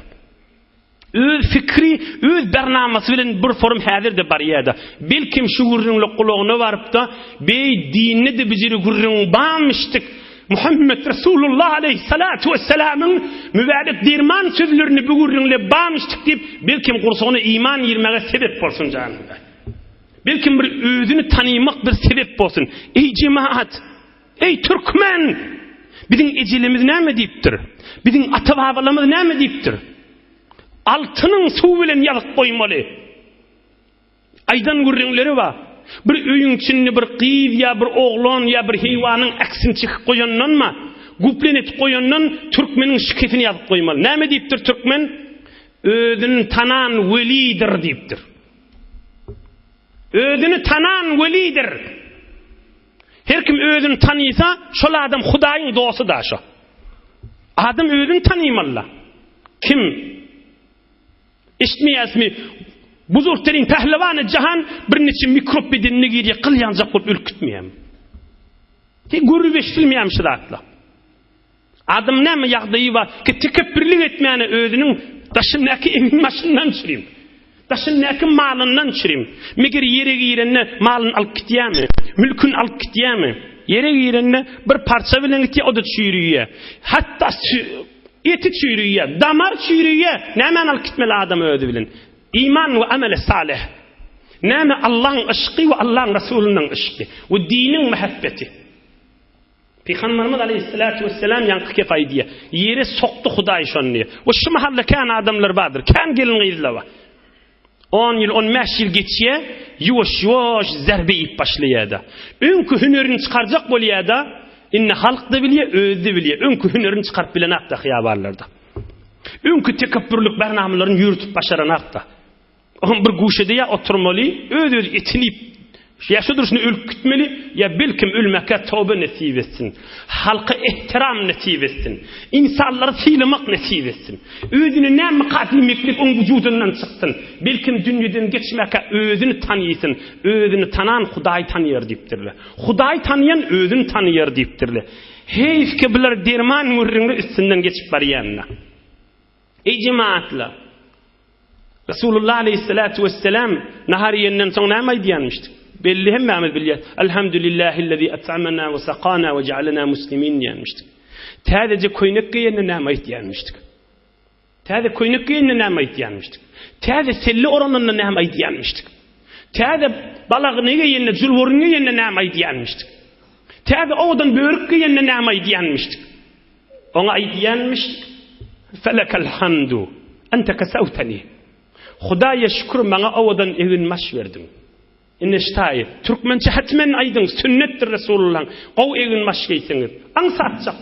Öz fikri, öz bernamasy bilen bir form häzir de bar ýa-da. Belkim şu gurrunlyk gulagyna baryp da, bey dinni de biziri gurrun bamyşdyk. Muhammed Resulullah aleyhissalatu vesselam'ın mübarek dirman sözlerini bu gurrunle bamyşdyk diýip, belkim gursugyna iman ýermege sebep bolsun janymda. Belkim bir özünü tanımak bir sebep bolsun. Ey cemaat, ey Türkmen, bizim ecilimiz näme diýipdir? Bizim ata-babalarymyz näme diýipdir? Altynyň suw bilen ýalyp goýmaly. Aýdan gurrunlary bar. Bir öýüň içinde bir gyz ýa bir oglan ýa bir heýwanyň aksini çykyp goýandan ma, guplenip goýandan türkmeniň şiketini ýazyp goýmaly. Näme diýipdir türkmen? Özüni tanan welidir diýipdir. Özüni tanan welidir. Her kim özüni tanıysa, şol adam Hudaýyň dostu da şo. Adam özüni tanıymalla. Kim? Eşitmeýäsmi? Buzurtlaryň pählewany jahan bir neçe mikrop bedenine girýär, qylýanjak bolup ürkütmeýär. Görüp eşitilmeýär şiratla. Adam näme ýagdaýy bar? Ki tekebbürlik etmäni özüniň daşyndaky emin maşyndan çyryp. Daşyndaky malyndan çyryp. Meger ýere girenne malyny alyp gitýärmi? Mülkün alyp gitýärmi? Ýere girenne bir parça bilen gitýär, o da çyryýär. Hatda eti çyryýär, damar çyryýär. Näme alyp gitmeli adam özü bilen? İman ve amel salih. Näme Allah'ın aşkı ve Allah'ın Resulü'nün aşkı. Ve dinin muhabbeti. Peygamberimiz aleyhissalatu vesselam yankı kefaydiye. Yere soktu Hudaý şonniye. Ve şu mahalle kan adamlar badır. Kan gelin gizlava. 10 yıl, 15 yıl geçiye yuvaş zerbe ip başlayada. Önkü hünerini çıkaracak boliyada. İnne halk da bilye, öz de bilye. Önkü hünerini çıkarp bilen akta hıyabarlarda. Önkü tekebbürlük bernamelerini yürütüp başaran akta. On bir guşede ya oturmalı, öz etinip, ya şu duruşunu ölüp gitmeli, ya belkim ölmeke tövbe nasip etsin. Halka ihtiram nasip etsin. İnsanları sıylamak nasip etsin. Özünü näme kadimeklik onun vücudundan çıksın. Belkim dünyadan geçmeke özünü tanıysın. Özünü tanan Hudaý tanıyır deyipdirler. Hudaý tanıyan özünü tanıyır deyipdirler. Heyf ki bilir derman mürrünü üstünden geçip baryanına. Ey cemaatler, Resulullah aleyhissalatu vesselam nahariyyenden sonra näme diýänmişdi? Belli hemmämiz bilýär. Elhamdülillahillezî et'amana ve sakana ve cealena muslimin diýänmişdi. Täzece koýnak giýende näme diýänmişdi? Täze koýnak giýende näme diýänmişdi? Täze selli oranynda näme diýänmişdi? Täze balagyny giýende, jülworyny giýende näme diýänmişdi? Täze owdan börük giýende näme diýänmişdi? Oňa diýänmişdi. Felekal hamdu. Ente kesawtani. Hudaýa şükür maňa awadan evin maş berdin. Inneştaý. Türkmençe hatmen aýdyň sünnetdir Resulullah. Gow evin maş geýsiňiz. Aňsatjak.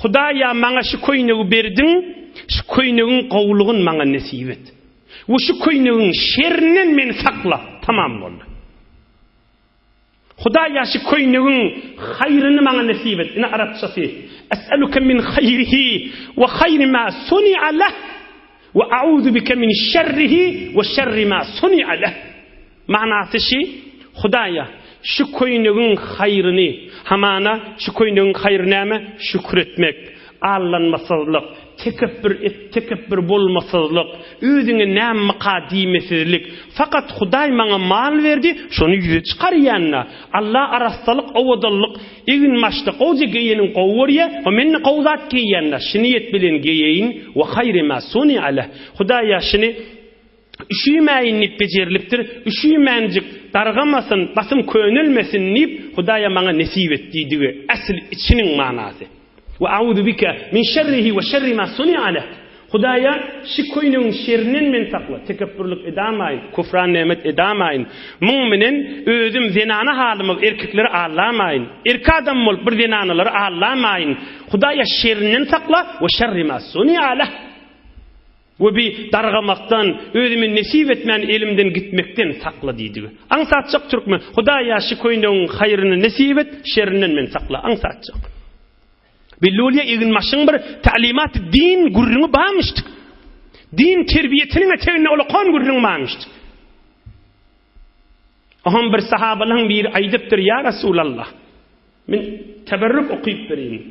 Hudaýa maňa şu koýnagy berdin, şu koýnagyň gowlugyny maňa nasip et. Ve şu koýnagyň şerrinden meni sakla. Tamam boldy. Hudaýa şu koýnagyň haýryny maňa nasip et. Ine Arapçasy. Es'aluke min hayrihi ve hayri ma suni'a lah. Ve a'udhu bike min şerrihi ve şerri ma suni'a lah. Manasy şi, Hudaýa şu koýnagyň haýryny, hamana şu koýnagyň haýry näme? Şükür etmek, allanmasızlyk, tekebbür bolmasızlyk, özüňe näme kadimesizlik. Fakat Hudaý maňa mal berdi, şonu ýüze çykarýanna. Allah arastalyk, owadalyk, egin maşda gowje geýeniň gowurya, o menne gowzat geýänna. Şini et bilen geýeýin we haýry ma suni'a lah. Hudaýa şini üşüýmäýin nip bejerilipdir. Üşüýmänjik dargamasyn, basym könülmesin nip Hudaýa maňa nasip etdiýdi. Asl içiniň manasy. Ve a'udhu bika min şerrihi ve şerri ma suni'a lah. Hudaýa şu koýnyň şerrinden men sakla. Tekebbürlük edamaýyn, kufran nemet edamaýyn. Müminin özüm zinana halymy erkekleri allamaýyn. Erkek adam bolup bir zinanalary allamaýyn. Hudaýa şerrinden sakla ve şerri ma suni'a lah. Ve bir dargamaktan, özüme nasip etmän elimden gitmekden sakla diýdi. Aňsatjak türkmen, Hudaýa şu koýnyň haýryny nasip et, şerrinden men sakla. Aňsatjak. Billoliye egin maşın bir ta'limat din gurrunu bağmıştık. Din terbiyetinin eteğine olaqan gurrunu bağmıştık. Aham bir sahabaların bir aydıptır ya Resulallah. Min teberrük okuyup vereyim.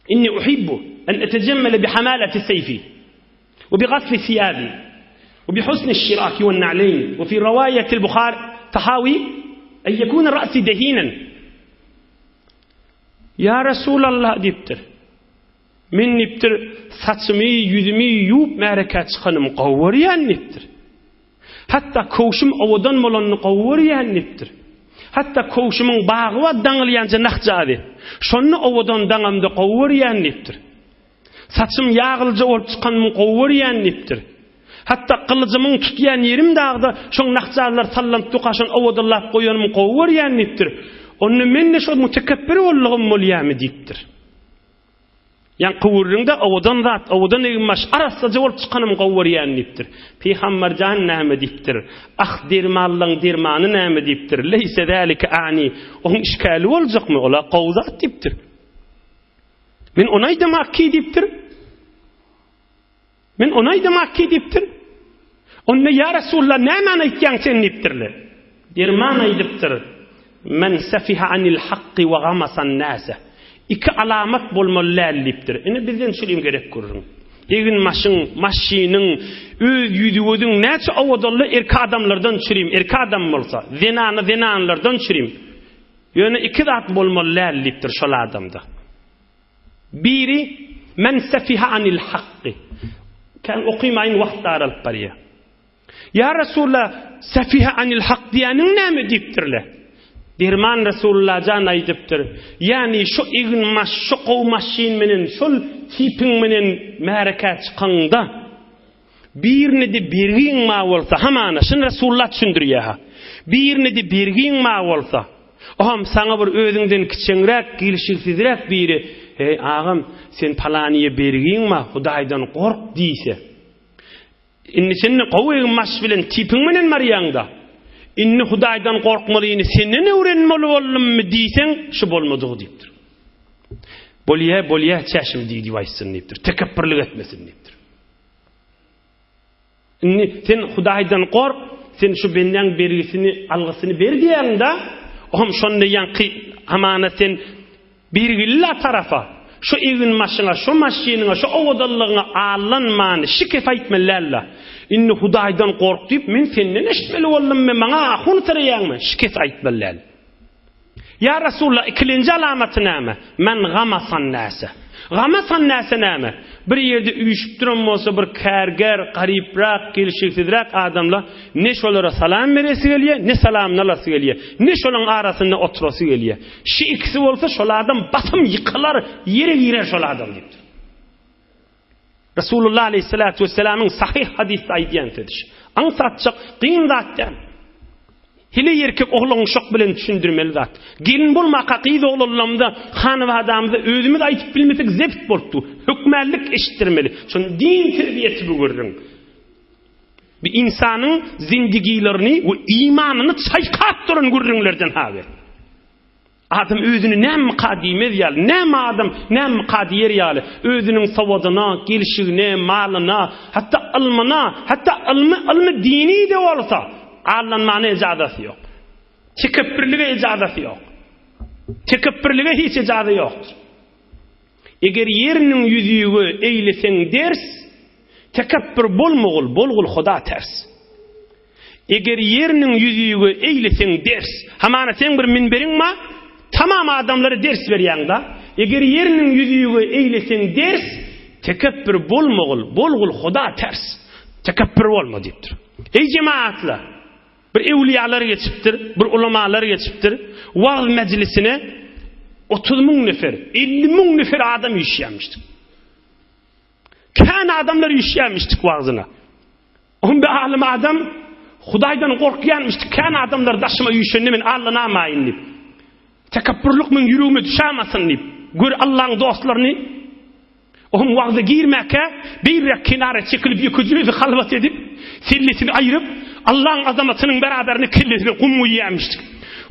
İnni uhibbu en etecemmele bihamalati seyfi ve bi ghasli thiyabi ve bi husni şiraki ve na'leyn ve fi rivayetil Bukhari tahawi en yekuna ra'si dehinen. Ya Resulallah diptir. Men niptir saçımı yüzümü yup merekat çıkanım qawwariyan niptir. Hatta koşum owadan molanny qawwariyan niptir. Hatta koşumun bağı wa daňylýança naqjaby. Şonu owadan daňamda qawwariyan niptir. Saçım yağılca olup çıkanım qawwariyan niptir. Hatta kılıcımın tutýan yerim dağda şoň naqjalar sallanıp tuqaşan owadallap goýanym qawwariyan niptir. Onu menne şo mutekebbir bollugum bolýarmy diýipdir. Yani kıvırında owadan zat, owadan egmaş arassaja bolup çykanym qawwariyan diýipdir. Peýgamber jan näme diýipdir? Ah dermanlaň dermany näme diýipdir? Leyse zalika ani. Oň işkali boljakmy? Ola qawzat diýipdir. Men onaýdym akki diýipdir. Men onaýdym akki diýipdir. Onna ya Resulullah näme aýtýaň sen diýipdirler. Derman aýdypdyr. Men safiha anil haqqi wa ghamasa an-nasa. İki alamat bolmaly dipdir. Ine bizden şulim gerek görürüm. Egin maşynyň öz ýüdüwüdiň näçe awadaly erki adamlardan çyrim, erki adam bolsa, zinanlardan çyrim. Ýöne iki zat bolmaly dipdir şol adamda. Biri men safiha anil haqqi. Kan oqymaýyn wagtlar alyp barýar. Ya Resulullah safiha anil haqq diýäniň näme diýipdirler? Derman Resulullah jan aýdypdyr. Yani şu egin maş, şu gow maşyn menen, şol tipin menen märekat çykanda birini de bergiň ma bolsa, hamana şun Resulullah düşündirýär. Birini de bergiň ma bolsa, oham saňa bir özüňden kiçiňrek, gilşiksizrek biri, "Hey agam, sen palanyny bergiň ma, Hudaýdan gork" diýse. Inni sen gow egin maş bilen tipin menen marýanda inni Hudaýdan gorkmalyny senden öwrenmeli bolmmy diýseň şu bolmadygy diýipdir. Bolýa çäşim diýdi waýsyn diýipdir. Tekebbürlik etmesin diýipdir. Inni sen Hudaýdan gork, sen şu benden bergisini, algysyny ber diýäňde, oňam şonda ýanky amana sen birgilla tarafa, şu egin maşyna, şu maşynyňa, şu owadallygyna allanmany şikef aýtmalyla. Inni Hudaýdan gork diýip men senden eşitmeli bolmmy, maňa ahun tirýäňmi? Şikef aýtmalyla. Ya Resulullah ikinji alamaty näme? Men gamasan nasa. Gamasan nasa näme? Bir ýerde üýüşip duran bolsa bir kärger, garyprak, gelişiksizrak adamlar ne şolara salam beresi gelýär, ne salamny alasy gelýär, ne şolaryň arasynda oturasy gelýär. Şu ikisi bolsa şolardan batym ýykylar, ýere girer şol adam diýipdir. Resulullah aleyhissalatu vesselam'ın sahih hadis aýdýandyr. Aňsatjak gyn zatdan. Hile erkek oğlun şok bilen düşündirmeli zat. Gelin bolmak aqida oğlanlamda hanwadamda özümüz aýtyp bilmesek zept bolupdy. Hökmänlik eşitdirmeli. Şonu din terbiyesi bugürdün. Bir insanyň zindigilerini we imanyny çaýkap duran gürrüňlerden haber. Adam özüni näme qadime diýär, näme adam, näme qadiyer ýaly, özüniň sawadyna, gelişigine, malyna, hatda ilmina, hatda ilmi dini de bolsa, allanmany ijazasy ýok. Tekebbürlige ijazasy ýok. Tekebbürlige hiç ijazasy ýok. Eger ýeriniň ýüzüge eýleseň ders, tekebbür bolgul Huda ters. Eger ýeriniň ýüzüge eýleseň ders, hamana sen bir minberiň ma? Tamam adamlara ders berýäňde, eger ýeriniň ýüzüge eýleseň ders, tekebbür bolgul Huda ters. Tekebbür bolma diýipdir. Ey cemaatlar, bir ewliýalar geçipdir, bir ulamalar geçipdir. Wagz meclisine 30.000 nefer, 50.000 nefer adam ýüşýärmişdi. Kan adamlar ýüşýärmişdi wagzyna. On bir alim adam Hudaýdan gorkýarmışdy. Kan adamlar daşyma ýüşende men Allahna amaýyn diýip. Tekebbürlük men ýüregime düşämesin diýip. Gör Allah'ın dostlaryny oňum wagza girmäke bir kinara çekilip ýüküjüni halbat edip, sillesini aýryp Allah'ın azamatynyň beraberini killesine gummu ýämişdik.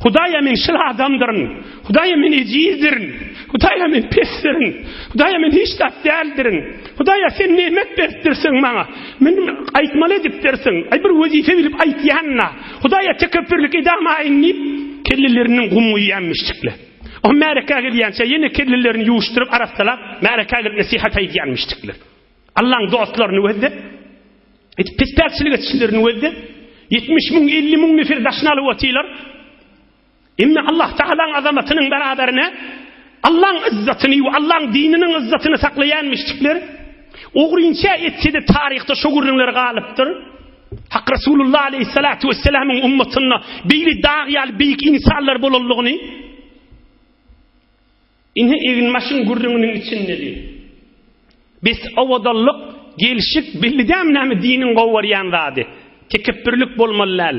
Hudaýa men şol adamdyryň. Hudaýa men ejizdirin. Hudaya men pesdirin. Hudaya men hiç de değildirin. Hudaya sen nimet berdirsin bana. Men aytmalı edip dersin. Ay bir vazife bilip aytyanna. Hudaya tekebbürlük edama inip kellilerinin gumu yenmiştikler. O mereka gelýänçe yine kellilerini yuuşturup arasalar mereka gelip nasihat aytyanmıştikler. Allah'ın dostlarını ödedi. Pisperçilik etçilerini ödedi. 70 min 50 min nefir daşnalı otiler. İmmi Allah Teala'nın azamatının beraberine Allah'ın izzatını ve Allah'ın dininin izzatını saklayanmıştıklar. Oğruyunca etse de tarihte şu gurrunlar galıptır. Hak Resulullah Aleyhisselatü Vesselam'ın ummatına beyli dağıyal büyük insanlar bolulluğunu inhe evin maşın gurrunun içinde değil. Biz avadallık gelişik belli demnemi dinin qovvaryan zadi. Tekebbürlük bolmalılar.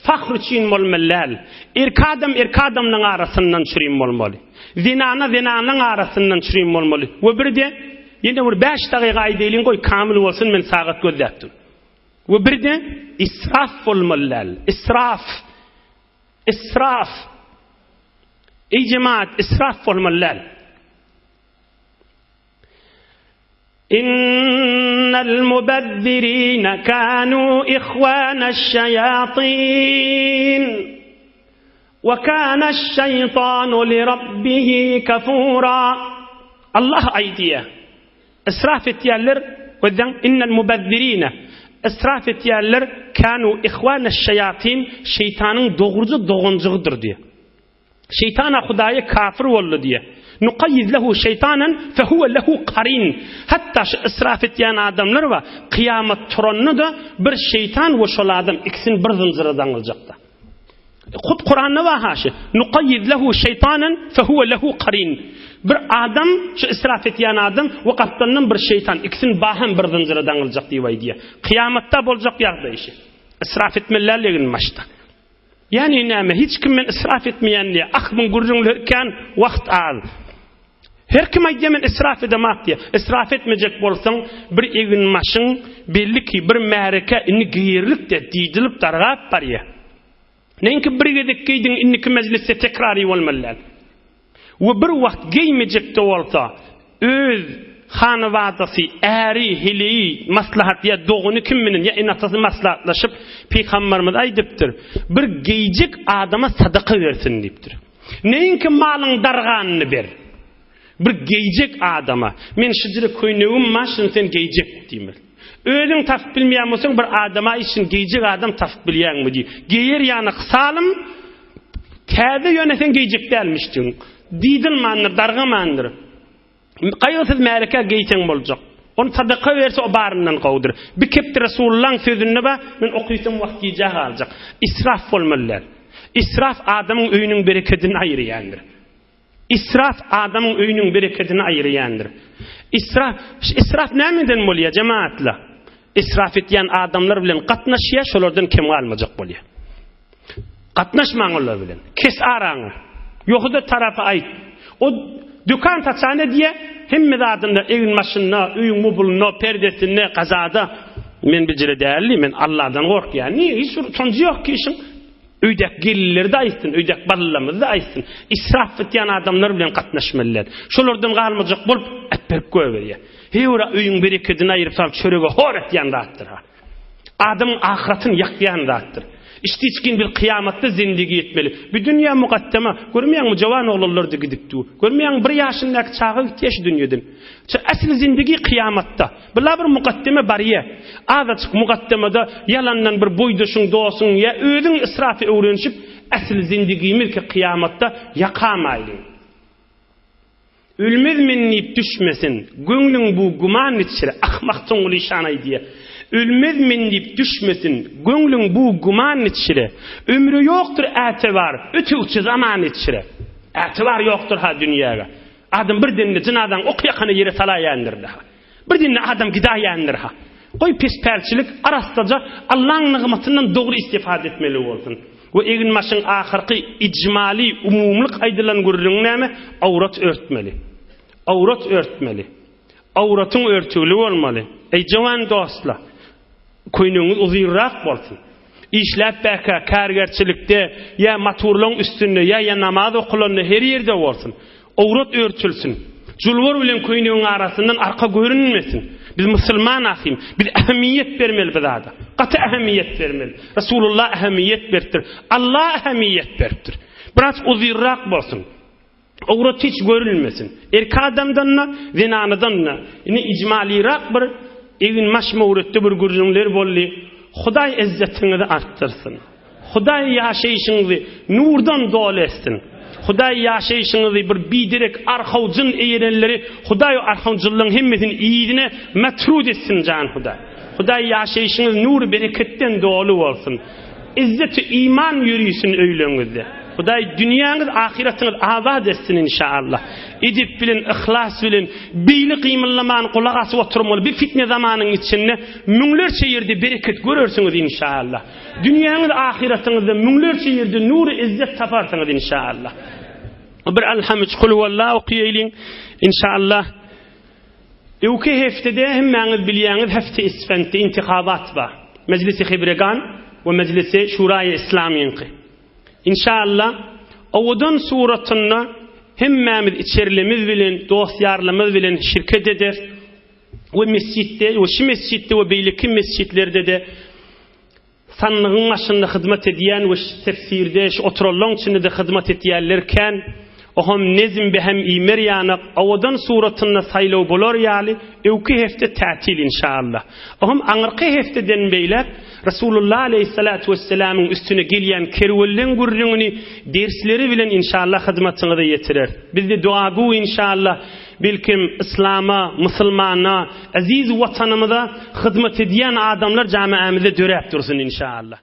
Fahr için bolmalılar. Erkadamның arasından çürüyüm bolmalı. Zinanın arasından çürüyüm bolmalı. Ve bir de yine bir 5 dakika aydeylin koy kamil olsun men sağat gözleptim. Ve bir de israf bolmalılar. İsraf. Ey cemaat israf bolmalılar. إن المبذرين كانوا إخوان الشياطين وكان الشيطان لربه كفورا الله أيديه إسراف etýärler وذن إن المبذرين إسراف etýärler كانوا إخوان الشياطين şeytanın doğuncuğudur diye. Şeytana Hudaya kafir boldy diye. Nuqayyid lehu şeytanan fehuve lehu qarin. Hatta şu israf etýän adamlar va kıyamet turanny da bir şeytan we şol adam ikisini bir zınjyradan aljakda. Kur'an'da va haşy. Nuqayyid lehu şeytanan fehuve lehu qarin. Bir adam şu israf etýän adam we qatdandan bir şeytan ikisini baham bir zınjyradan aljak diýýär. Kıyametde boljak ýagdaý işi. İsraf etmelerligin maşda. Yani näme hiç kimmen israf etmeýänli ahmyn gurrunlarken wagt al. Her kim aýdýan israf edemek diye. İsraf etmejek bolsaň bir egin maşyň belli ki bir märeke inni giyirlik de diýdilip dargap barýar. Näinki bir gedek giýdiň inniki mejlisde tekrary bolmalylar. We bir wagt giýmejek de bolsa öz hanawatysy äri hili maslahat ya doğunu kimminin ya inatasy maslahatlaşyp Peygamberimiz aýdypdyr. Bir giyjek adama sadaka versin diýipdir. Näinki malyň darganyny ber. Bir giyjek adama men şüjre köynegim maşyn sen giyjek diýmer. Özüň tapyp bilmeýän bolsaň bir adama işin giyjek adam tapyp bilýänmi diýip. Giyer ýany qysalym täze ýönesen giyjek dälmişdiň. Diýdilmandyr, dargamandyr. Qaýgysyz märeke geyten boljak. Onu sadaka verse o barından qawdyr. Bir kepti Resulullah'ın sözünü ba men okuysam wagt giyjek aljak. İsraf bolmalylar. İsraf adamın öýüniň bereketini aýyrýandyr. İsraf adamın öýüniň bereketini aýyrýandyr. İsraf nämeden bolýar cemaatla? İsraf etýän adamlar bilen gatnaşýar, şolardan kim almajak bolýar. Gatnaşmaň olar bilen. Kes araňy. Ýokda tarapy aýt. O dükkan taçany diye hemme zatında evin maşynyna, öýüň mobilyna, perdesine, gazada men bijire dälli, men Allah'dan gorkýan. Niye hiç sonjy ýok ki işin? Öýdek gelirleri de aýsyn, öýdek balalarymyzy da aýsyn. İsraf etýän adamlar bilen gatnaşmalylar. Şolardan galmajak bolup etberip goýberýär. Hewra öýüň bereketini aýryp salyp çörege hor etýän zatdyr ha. Adamyň ahiretini ýakýan zatdyr. İşte içkin bir kıyamatda zindigi etmeli. Bir dünya mukaddema. Görmeyen mi cavan oğullardı gidipdi. Görmeyen bir yaşındaki çağı gittiği dünyadan. Asıl zindigi kıyamatta. Bila bir mukaddeme bariye. Azıcık mukaddemada yalandan bir boydaşın doğsun ya ödün israfı öğrenişip asıl zindigimiz ki kıyamatta yakamaydı. Ölmez minnip düşmesin. Gönlün bu guman içire. Akmaktan ulu işanay diye. Ölmez minnip düşmesin. Gönlün bu guman içire. Ömrü yoktur äti var. Ötüçü zaman içire. Äti var yoktur ha dünyaga. Adam bir dinle cinadan ok yakana yere salayandır daha. Bir dinle adam gidayandır ha. Koy pisperçilik arastaca Allah'ın nığmatından doğru istifade etmeli olsun. Ve egin maşın ahirki icmali umumluk aydılan görürün näme? Avrat örtmeli. Avrat örtmeli. Avratın örtülü olmalı. Ey cavan dostlar. Köynüňiz uzyrrak bolsun. İşläp bäkä kärgerçilikde ya maturlaň üstünde ya namaz okulandy her ýerde bolsun. Awrat örtülsün. Julwar bilen köýnüň arasyndan arka görünmesin. Biz musulman ahim, biz ähmiýet bermeli bu zada. Gaty ähmiýet bermeli. Rasulullah ähmiýet berdir. Allah ähmiýet berdir. Biraz uzirrak bolsun. Awrat hiç görülmesin. Erki adamdanna, zinanadanna. Ine icmalirak bir evin maşmawretde bir gürjüňler bolly. Hudaý izzetiniňizi artdyrsyn. Hudaý ýaşaýyşyňyzy nurdan dol etsin. Hudaý ýaşaýyşyňyzy bir bidirek arhawjyn eýrenleri Hudaý arhawjylygyň hemmesini iýidine matrud etsin jan Hudaý. Hudaý ýaşaýyşyňyz nur bereketten dolu bolsun. İzzet-i iman ýürüýsün öýleňizde. Hudaý dünýäňiz ahiretiňiz azad etsin inşallah. Edip bilen, ihlas bilen, beýli gymyllaman kulak asyp oturmaly. Bir fitne zamanynyň içinde müňlerçe ýerde bereket görersiňiz inşallah. Dünýäňiz ahiretiňizde müňlerçe ýerde nur izzet taparsyňyz inşallah. Bir alhamd kul wallahu qiýeýliň inşallah. Öwke heftede hemmäňiz bilýäňiz hefte isfente intikabat bar. Meclisi Hibregan we Meclisi Şuraya İslamiýinki. İnşallah owadan suratyna hemmämiz içerlimiz bilen, dostýarlymyz bilen şirket eder. We mesjitde, we şu mesjitde we beýleki mesjitlerde de sanlygyň başynda hyzmat edýän we tefsirde, şu oturalaň içinde de hyzmat edýärlerken oham nezm behem imer ýanyp owadan suratyna saýlaw bolar ýaly öwki hefte tätil inşallah. Oham aňyrky hefteden beýler Rasulullah aleyhissalatu vesselam'ın üstüne gelýän kerwellen gurrüňini dersleri bilen inşallah hyzmatyňyza ýetirer. Bizde duagu inşallah bilkim İslam'a, musulmana, aziz watanymyza hyzmat edýän adamlar jamaamyzda döräp dursun inşallah.